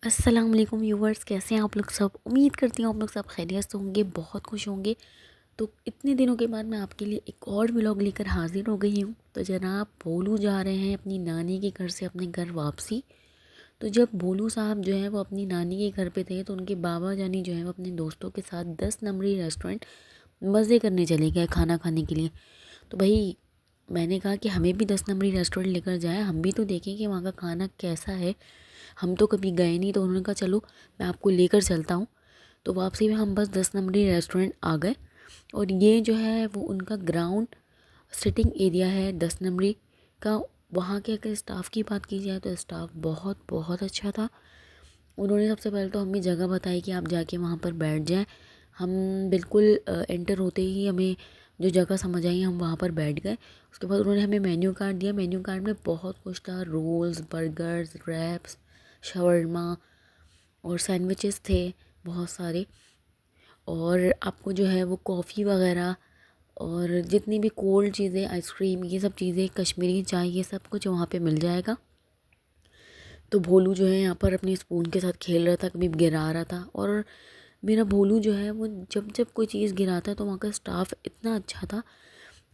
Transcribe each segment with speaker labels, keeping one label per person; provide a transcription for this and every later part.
Speaker 1: अस्सलाम वालेकुम व्यूवर्स, कैसे हैं आप लोग सब। उम्मीद करती हूँ आप लोग सब खैरियत से होंगे, बहुत खुश होंगे। तो इतने दिनों के बाद मैं आपके लिए एक और व्लॉग लेकर हाजिर हो गई हूँ। तो जनाब भोलू जा रहे हैं अपनी नानी के घर से अपने घर वापसी। तो जब भोलू साहब जो है वो अपनी नानी के घर पे थे तो उनके बाबा जानी जो है वो अपने दोस्तों के साथ 10 नंबरी रेस्टोरेंट मज़े करने चले गए खाना खाने के लिए। तो भाई मैंने कहा कि हमें भी 10 नंबरी रेस्टोरेंट लेकर जाएं, हम भी तो देखें कि वहाँ का खाना कैसा है। हम तो कभी गए नहीं। तो उन्होंने कहा चलो मैं आपको लेकर चलता हूँ। तो वापसी में हम बस 10 नंबरी रेस्टोरेंट आ गए। और ये जो है वो उनका ग्राउंड सिटिंग एरिया है 10 नंबरी का। वहाँ के अगर स्टाफ़ की बात की जाए तो स्टाफ़ बहुत बहुत अच्छा था। उन्होंने सबसे पहले तो हमें जगह बताई कि आप जाके वहाँ पर बैठ जाएं। हम बिल्कुल एंटर होते ही हमें जो जगह समझ आई हम वहाँ पर बैठ गए। उसके बाद उन्होंने हमें मेन्यू कार्ड दिया। मेन्यू कार्ड में बहुत कुछ था, रोल्स, बर्गर्स, रैप्स, शवरमा और सैंडविचेस थे बहुत सारे। और आपको जो है वो कॉफ़ी वगैरह और जितनी भी कोल्ड चीज़ें, आइसक्रीम, ये सब चीज़ें, कश्मीरी चाय, ये सब कुछ वहाँ पे मिल जाएगा। तो भोलू जो है यहाँ पर अपनी स्पून के साथ खेल रहा था, कभी गिरा रहा था। और मेरा भोलू जो है वो जब जब कोई चीज़ गिराता है तो वहाँ का स्टाफ इतना अच्छा था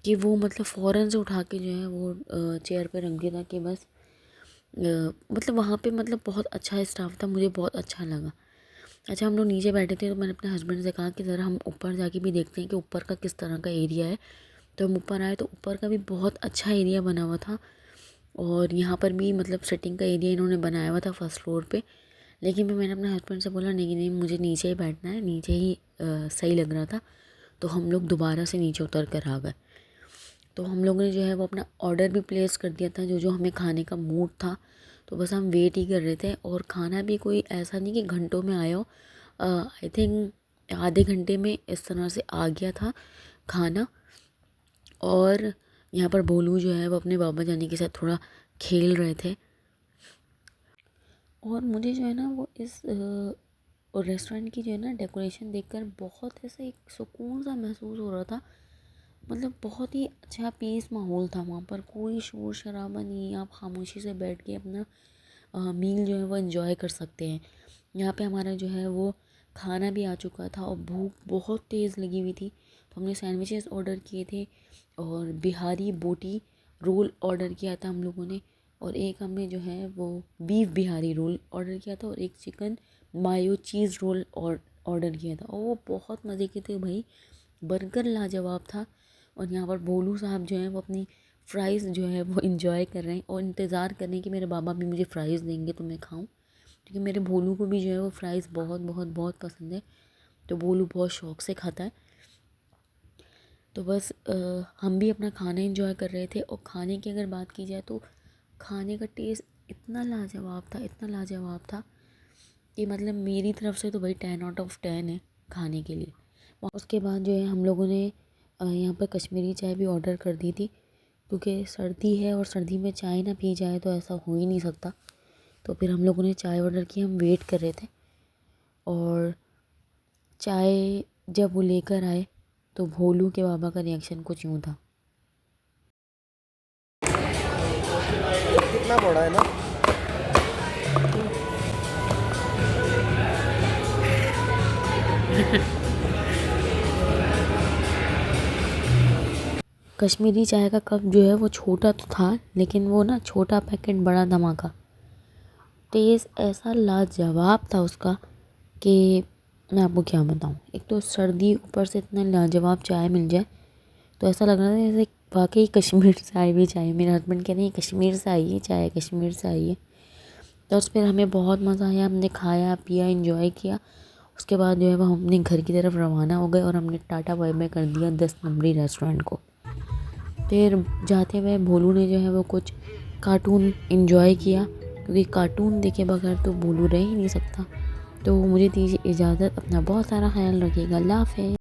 Speaker 1: कि वो मतलब फ़ौरन से उठा के जो है वो चेयर पे रख देता कि बस मतलब वहाँ पे मतलब बहुत अच्छा स्टाफ था, मुझे बहुत अच्छा लगा। अच्छा, हम लोग नीचे बैठे थे तो मैंने अपने हस्बैंड से कहा कि ज़रा हम ऊपर जाके भी देखते हैं कि ऊपर का किस तरह का एरिया है। तो हम ऊपर आए तो ऊपर का भी बहुत अच्छा एरिया बना हुआ था। और यहाँ पर भी मतलब सिटिंग का एरिया इन्होंने बनाया हुआ था फर्स्ट फ्लोर पे। लेकिन फिर मैंने अपने हस्बैंड से बोला नहीं नहीं, मुझे नीचे ही बैठना है, नीचे ही सही लग रहा था। तो हम लोग दोबारा से नीचे उतर कर आ गए। तो हम लोगों ने जो है वो अपना ऑर्डर भी प्लेस कर दिया था, जो जो हमें खाने का मूड था। तो बस हम वेट ही कर रहे थे। और खाना भी कोई ऐसा नहीं कि घंटों में आया हो। आई थिंक आधे घंटे में इस तरह से आ गया था खाना। और यहाँ पर भोलू जो है वो अपने बाबा जानी के साथ थोड़ा खेल रहे थे। और मुझे जो है ना वो इस रेस्टोरेंट की जो है ना डेकोरेशन देखकर बहुत ऐसा एक सुकून सा महसूस हो रहा था। मतलब बहुत ही अच्छा पीस माहौल था वहाँ पर, कोई शोर शराबा नहीं। आप खामोशी से बैठ के अपना मील जो है वो एंजॉय कर सकते हैं। यहाँ पे हमारा जो है वो खाना भी आ चुका था और भूख बहुत तेज़ लगी हुई थी। तो हमने सैंडविचेस ऑर्डर किए थे और बिहारी बोटी रोल ऑर्डर किया था हम लोगों ने। और एक हमने जो है वो बीफ बिहारी रोल ऑर्डर किया था और एक चिकन मायो चीज़ रोल ऑर्डर किया था। और वो बहुत मज़े के थे भाई, बर्गर लाजवाब था। और यहाँ पर भोलू साहब जो हैं वो अपनी फ़्राइज़ जो है वो इंजॉय कर रहे हैं और इंतज़ार कर रहे हैं कि मेरे बाबा भी मुझे फ़्राइज़ देंगे तो मैं खाऊं। क्योंकि मेरे भोलू को भी जो है वो फ़्राइज़ बहुत बहुत बहुत पसंद है। तो भोलू बहुत शौक़ से खाता है। तो बस हम भी अपना खाना इंजॉय कर रहे थे। और खाने की अगर बात की जाए तो खाने का टेस्ट इतना लाजवाब था, इतना लाजवाब था कि मतलब मेरी तरफ से तो भाई 10 आउट ऑफ 10 है खाने के लिए। और उसके बाद जो है हम लोगों ने यहाँ पर कश्मीरी चाय भी ऑर्डर कर दी थी। क्योंकि सर्दी है और सर्दी में चाय ना पी जाए तो ऐसा हो ही नहीं सकता। तो फिर हम लोगों ने चाय ऑर्डर की, हम वेट कर रहे थे। और चाय जब वो लेकर आए तो भोलू के बाबा का रिएक्शन कुछ यूँ था।
Speaker 2: कितना बड़ा है ना।
Speaker 1: कश्मीरी चाय का कप जो है वो छोटा तो था, लेकिन वो ना छोटा पैकेट बड़ा धमाका। टेस्ट ऐसा लाजवाब था उसका कि मैं आपको क्या बताऊँ। एक तो सर्दी, ऊपर से इतना लाजवाब चाय मिल जाए तो ऐसा लग रहा था जैसे वाकई कश्मीर से आई हुई चाय। मेरे हस्बैंड कह रहे हैं कश्मीर से आई है चाय, कश्मीर से आई है। तो उस फिर हमें बहुत मज़ा आया, हमने खाया पिया इंजॉय किया। उसके बाद जो है वो हम अपने घर की तरफ रवाना हो गए और हमने टाटा बाय बाय कर दिया 10 नंबरी रेस्टोरेंट को। फिर जाते हुए भोलू ने जो है वो कुछ कार्टून इंजॉय किया, क्योंकि कार्टून देखे बगैर तो भोलू रह ही नहीं सकता। तो मुझे दीजिए इजाज़त, अपना बहुत सारा ख्याल रखिएगा। अल्लाह हाफ़िज़।